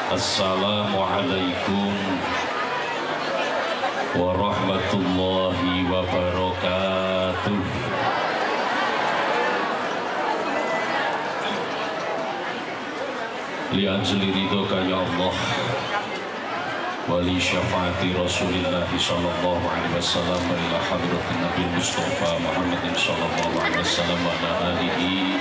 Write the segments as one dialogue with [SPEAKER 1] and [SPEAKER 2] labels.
[SPEAKER 1] Assalamualaikum warahmatullahi wabarakatuh. Li ajli ridhoka ya Allah wa li syafaati Rasulillah sallallahu alaihi wasallam ila hadratin Nabi Mustafa Muhammadin sallallahu alaihi wasallam wa ala alihi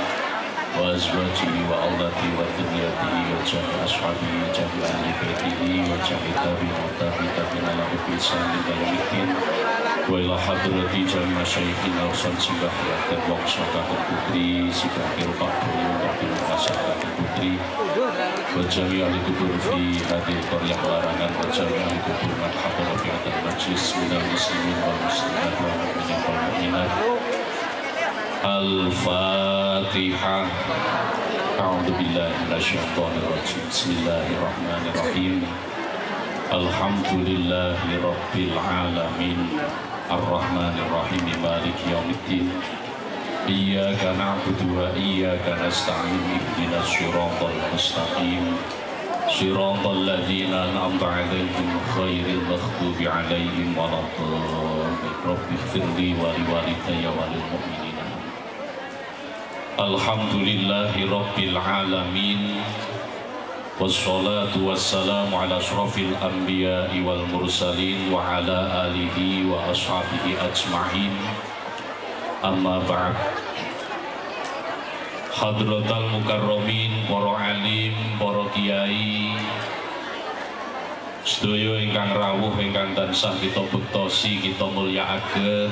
[SPEAKER 1] wa azwajihi wa auladihi wa dzurriyyatihi wa jami'i ashabihi wa jami'i ahli baitihi wa jami'i tabi'in lahu bi ihsan ila yaumil wa ila hadrati jami'i masyayikhina wa sibah dan waqsaka putri sibah kirqah wa bil masaka putri wa jami'i ahli kubur fi hadhihi qaryah larangan wa jami'i ahli kubur man hadara fi hadal majlis minal muslimin wal muslimat wal mu'minin wal mu'minat. Al-Fatihah. A'udzu billahi minasyaitonir rajim. Bismillahirrahmanirrahim. Alhamdulillahi rabbil alamin. Ar-Rahmanir Rahim. Maliki yaumiddin. Iyyaka na'budu wa iyyaka nasta'in. Ihdinas siratal mustaqim. Siratal ladzina an'amta 'alaihim ghairil maghdubi 'alaihim waladdallin. Rabbighfirli wa liwalidayya wa lil mu'minin. Alhamdulillahi rabbil alamin. Wassalatu wassalamu ala asyrafil anbiya'i wal mursalin wa ala alihi wa ashabihi ajma'in. Amma ba'd. Hadratal mukarramin, para alim, para kiai, sedaya ingkang rawuh ingkang tansah kita bektosi, kita mulyakaken.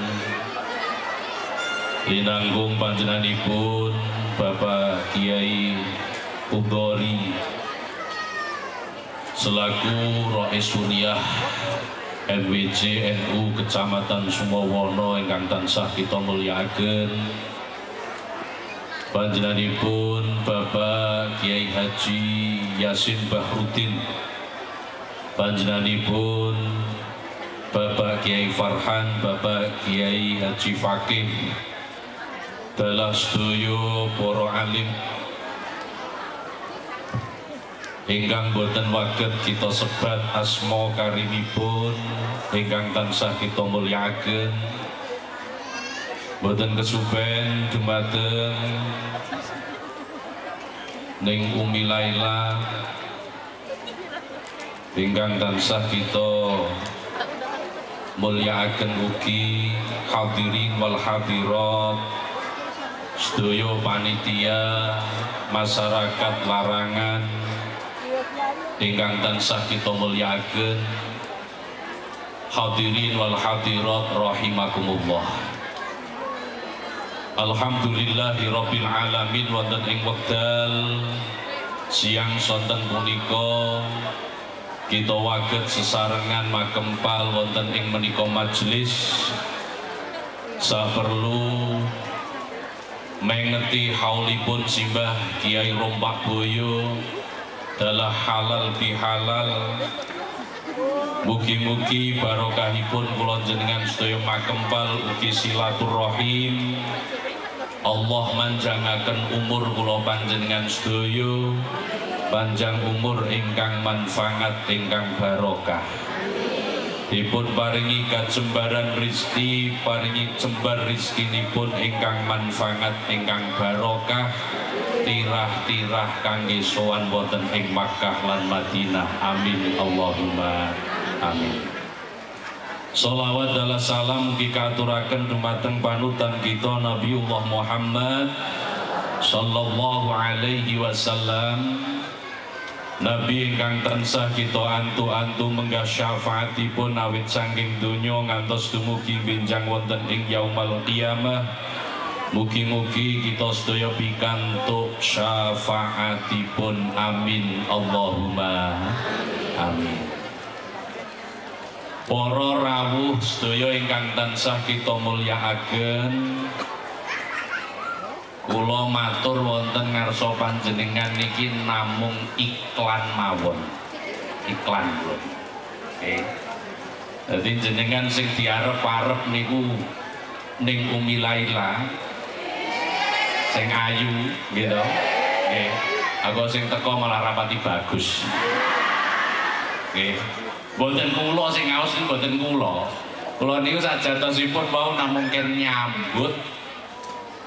[SPEAKER 1] Linanggung panjenenganipun Bapak Kiai Ubori selaku Rais Suriah MWJ NU Kecamatan Sumawana ingkang tansah kita mulyakaken. Panjenenganipun Bapak Kiai Haji Yasin Bahrudin, panjenenganipun Bapak Kiai Farhan, Bapak Kiai Haji Fakih, dalah sedaya para alim ingkang boten waget kita sebat asma karimipun ingkang tansah kita mulyakaken. Boten kesupen dumateng ning Umi Laila ingkang tansah kita mulyakaken ugi hadirin wal hadirat, sedaya panitia, masyarakat larangan ingkang tansah kita mulyakaken. Hadirin wal hadirat rahimakumullah. Alhamdulillahi rabbil alamin. Wonten ing wekdal siang sonten punika kita waget sesarengan makempal wonten ing menika majelis saperlu mengeti haulipun simbah Kiai Rompak Boyo dalah halal bihalal. Mugi-mugi barokahipun kula jenengan sedaya makempal ugi silaturahim. Allah manjangaken umur kula panjenengan sedaya, panjang umur ingkang manfaat ingkang barokah. Dipun paringi kajembaran rizki, paringi jembar rizkinipun ingkang manfaat ingkang barokah, tirah-tirah kangge sowan wonten ing Makkah lan Madinah. Amin Allahumma amin. Sholawat dalah salam mugi katuraken dumateng panutan kita Nabiullah Muhammad sallallahu alaihi wasallam. Nabi ingkang tansah kita antu-antu menggah syafaatipun awit saking donya ngantos dumugi benjang wonten ing yaumul qiyamah. Mugi-mugi kita sedaya pikantuk syafaatipun. Amin Allahumma amin. Para rawuh sedaya ingkang tansah kita mulyakaken, kula matur wonten ngarsa panjenengan niki namung iklan mawon. Iklan lho. Nggih. Dadi jenengan sing diarep-arep niku ning Umi Laila sing ayu gitu. Nggih. Aku sing teko malah rapati bagus. Nggih. Mboten kula sing ngaos niku mboten kula. Kula niku sajatosipun wau namung ken nyambut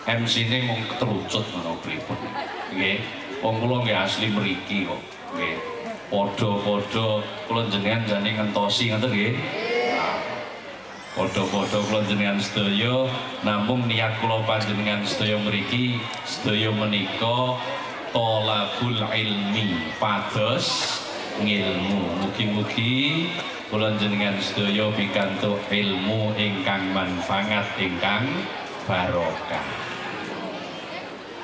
[SPEAKER 1] MC-ne mung ketrucut ngono pripun. Nggih. Wong kula nggih asli mriki kok. Nggih. Padha-padha kula jenengan jane ngentosi ngoten nggih. Padha-padha kula jenengan sedaya namung niat kula panjenengan sedaya mriki sedaya menika thalabul ilmi, pados ngilmu. Mugi-mugi kula jenengan sedaya pikantuk ilmu ingkang manfaat ingkang barokah.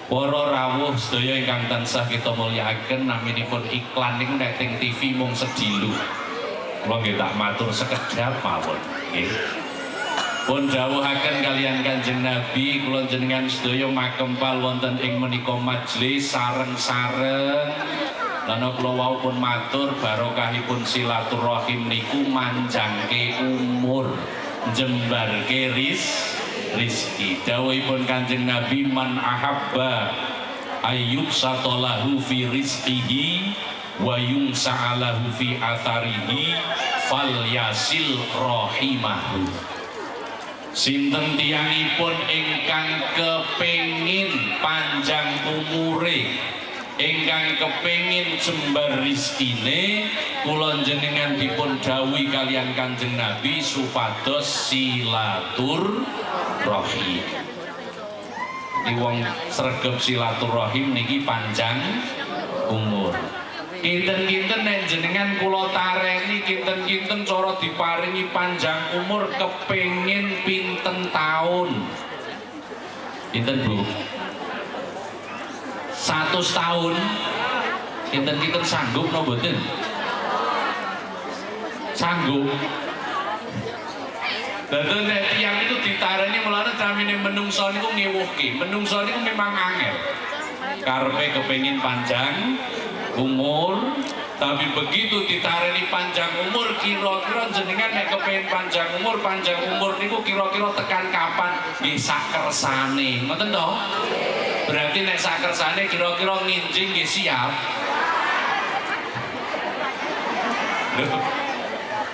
[SPEAKER 1] Para rawuh sedaya ingkang tansah kita mulyakaken, naminipun iklan niku nek teng TV mung sedilu. Kula nggih tak matur sekedhap mawon nggih. Pun dawuhaken kaliyan Kanjeng Nabi, kula jenengan sedaya makempal wonten ing menika majelis sareng-sareng. Lan kula wau pun matur barokahipun silaturahim niku manjangke umur, jembarke rizki. Dawuhipun Kanjeng Nabi, man ahabba ayyub satolahu fi rizqihi wa yumsa'alahu fi atharihi fal yasil rahimahu. Sinten tiyangipun ingkang kepengin panjang umure, ingkang kepengin jembar rizkine, kula jenengan dipun dawuhi kaliyan Kanjeng Nabi supados silaturahim. Iki wong sregep silaturahim niki panjang umur. Kinten-kinten nek jenengan kula tareni, kinten-kinten cara diparingi panjang umur kepengin pinten taun. Pinten Bu? 100 tahun. Kinten-kinten sanggup no mboten? Sanggup. Dadi nek tiyang itu ditareni mulane camine menungso niku ngewuhke. Menungso niku memang angel. Karepe kepengin panjang umur, tapi begitu ditareni panjang umur, kira-kira jenengan nek kepengin panjang umur niku kira-kira tekan kapan? Nggih sakersane. Ngoten to? Berarti nek sakersane kira-kira nginjing nggih siap.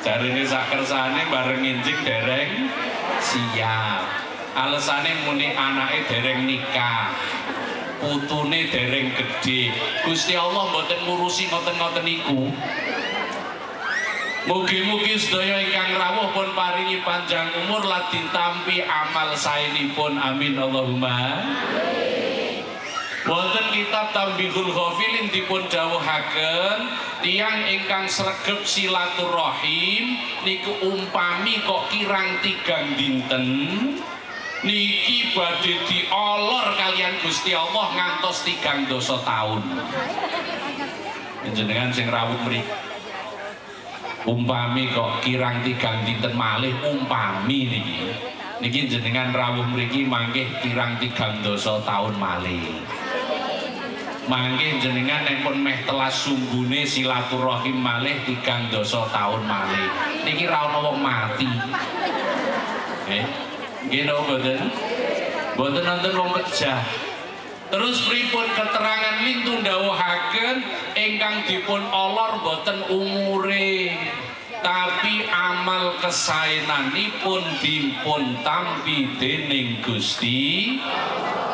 [SPEAKER 1] Jarine sakersane bareng nginjing dereng siap. Alesane muni anake dereng nikah, putune dereng gede. Gusti Allah mboten ngurusi ngoten-ngoten niku. Mugi-mugi sedaya ingkang rawuh pun paringi panjang umur lan ditampi amal saenipun. Amin Allahumma. Wonten kitab Tambihul Ghafilin dipun dawuhaken, tiyang ingkang sregep silaturahim niku umpami kok kirang 3 dinten niki badhe diolor kalian Gusti Allah ngantos 3 taun. Jenengan sing rawuh mriki umpami kok kirang 3 dinten malih, umpami niki jenengan rawuh mriki mangke kirang 3 taun malih. Mangke jenengan nek pun meh telas sunggune silaturahim malih 3 taun malih. Niki ra ana wong mati. Nggih. Nggih napa mboten? Mboten wonten wong pejah. Terus pripun keterangan lintu ndawuhaken ingkang dipun olor boten umure, tapi amal kesaenanipun dipun tampi dening Gusti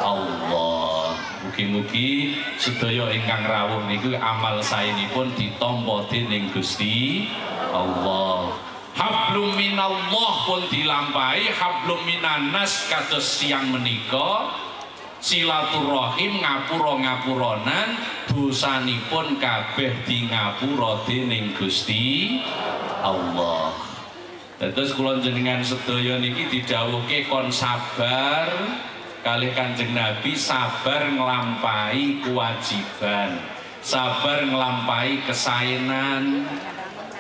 [SPEAKER 1] Allah. Mugi-mugi sedaya ingkang rawuh niku amal saenipun ditampa dening Gusti Allah. Hablum minallah pun dilampahi, hablum minanas kados siang menika silaturahim ngapura-ngapuranan dosanipun kabeh di ngapura dening Gusti Allah. Terus kula jenengan sedaya niki didhawuhke kon sabar kalih Kanjeng Nabi, sabar nglampahi kewajiban, sabar nglampahi kesaenan.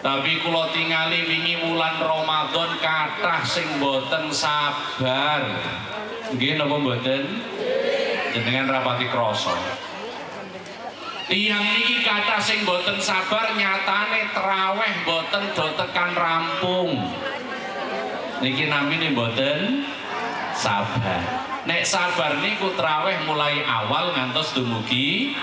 [SPEAKER 1] Tapi kula tingali wingi wulan Ramadan kathah sing boten sabar. Nggih napa mboten? Jenengan rapati krasa. Tiyang niki kathah sing boten sabar, nyatane traweh boten do tekan rampung. Niki namine boten sabar. Nek sabar niku traweh mulai awal ngantos dumugi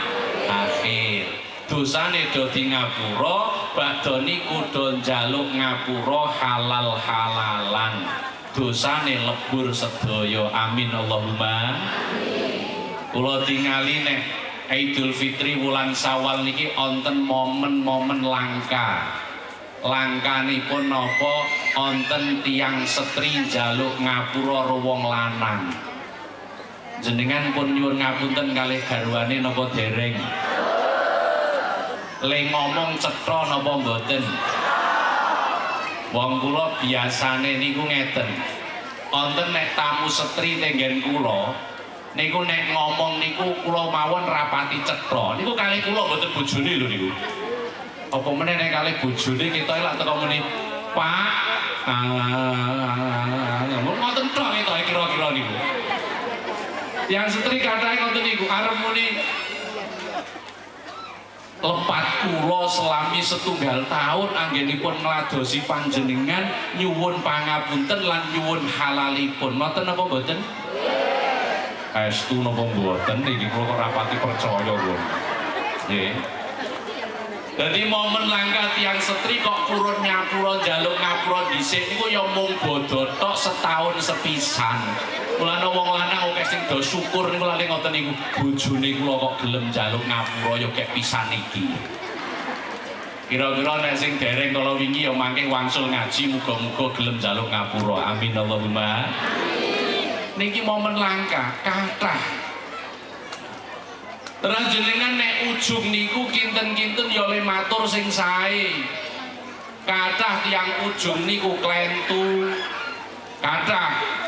[SPEAKER 1] akhir. Dosane do di ngapura, badhe niku do njaluk ngapura halal-halalan. Dosane lebur sedaya. Amin Allahumma. Kula tingali nek Idul Fitri wulan Syawal niki wonten momen-momen langka. Langkanipun napa? Wonten tiyang setri njaluk ngapura wong lanang. Jenengan pun nyuwun ngapunten kalih garwane napa dereng? Le ngomong cetha napa mboten? Wong kula biasane niku ngeten. Wonten nek tamu setri tenggen kula, niku nek ngomong niku kula mawon rapati cetha. Niku kalih kula mboten bojone lho niku. Apa meneh nek kalih bojone kita lak teko muni, "Pak." Ngoten tok kita kira-kira niku. Yang setri kathahe ngoten niku arep muni lepat kula selami setunggal tahun anggenipun ngladosi panjenengan nyuwun pangapunten lan nyuwun halalipun. Ngoten napa mboten? Estu napa mboten niki kula kok rapati percaya pun. Nggih. Dadi momen langka tiyang setri kok purun nyapura njaluk ngapura dhisik niku ya mung bodho tok setahun sepisan. Mulane wong lanang akeh sing do syukur niku lali ngoten niku bojone kula kok gelem njaluk ngapura ya kek pisan iki. Kira-kira nek sing dereng kala wingi ya mangke wangsul ngaji muga-muga gelem njaluk ngapura. Amin Allahumma. Niki momen langka kathah. Terus jenengan nek ujung niku kinten-kinten ya le matur sing sae. Kathah tiyang ujung niku klentu. Kathah.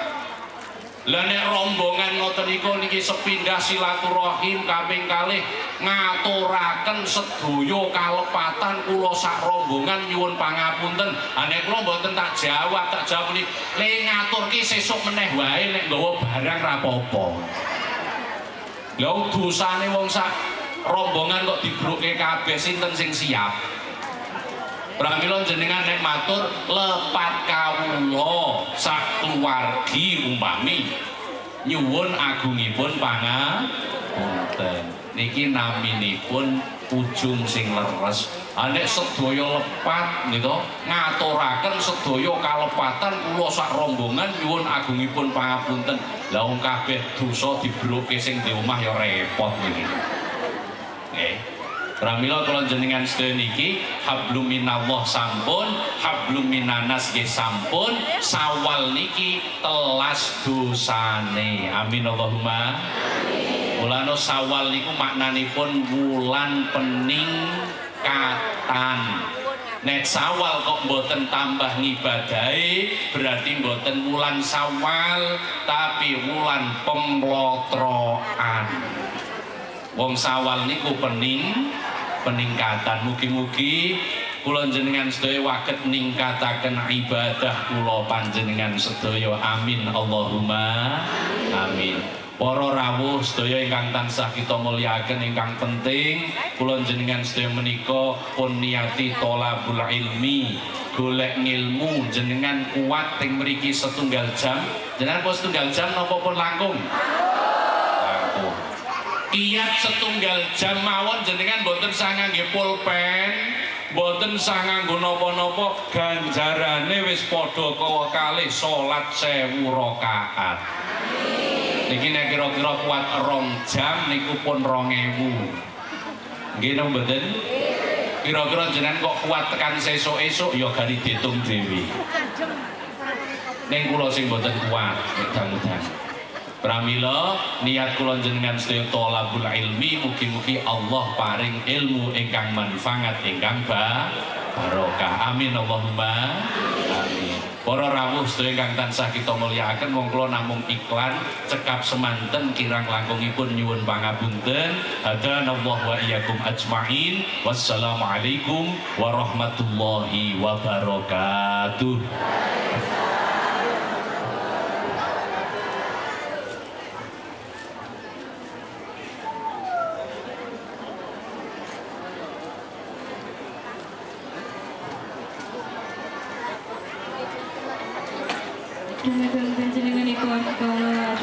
[SPEAKER 1] Lah nek rombongan ngoten niku niki sepindah silaturahim kaping kalih ngaturaken sedaya kalepatan kula sak rombongan nyuwun pangapunten. Nek kula mboten tak jawab muni le ngaturke sesuk meneh wae nek nggawa barang ra apa-apa. Lha dosane wong sak rombongan kok dibruke kabeh sinten sing siap? Pramila jenengan nek matur lepat kawula sak keluargi umpami nyuwun agungipun pangapunten. Niki naminipun ujung sing leres. Nek sedaya lepat nika ngaturaken sedaya kalepatan kula sak rombongan nyuwun agungipun pangapunten. Lah wong kabeh dosa dibroke sing di omah ya repot niki. Nggih. Pramila kula jenengan sedaya niki hablum minallah sampun, hablum minanas nggih sampun, Syawal niki telas dosane. Amin Allahumma. Mulane Syawal niku maknanipun wulan peningkatan. Nek Syawal kok mboten tambah ngibadahi berarti mboten wulan Syawal tapi wulan pemlotroan. Wong Syawal niku peningkatan. Mugi-mugi kula jenengan sedaya waget ningkataken ibadah kula panjenengan sedaya. Amin Allahumma amin. Para rawuh sedaya ingkang tansah kita mulyakaken ingkang penting kula jenengan sedaya menika pun niati thalabul ilmi, golek ngilmu. Jenengan kuat teng mriki setunggal jam. Jenengan pun setunggal jam napa pun langkung? Langkung. Kiat setunggal jam mawon jenengan boten sah ngangge pulpen, boten sah nganggo napa-napa, ganjarane wis padha kalih salat 1000 rakaat. Niki nek kira-kira kuat 2 jam niku pun 2000. Nggih napa mboten? Kira-kira jenengan kok kuat tekan sesuk-esuk ya gari ditung dhewe. Ning kula sing mboten kuat, mudah-mudahan. Pramila niat kula jenengan sedaya thalabul ilmi mugi-mugi Allah paring ilmu ingkang manfaat ingkang barokah. Amin Allahumma amin. Para rawuh sedaya ingkang tansah kita mulyakaken mong kula namung iklan cekap semanten kirang langkungipun nyuwun pangapunten. Hadanallahu wa iyyakum ajmain. Wassalamualaikum warahmatullahi wabarakatuh.
[SPEAKER 2] Dengan panjenenganipun kaula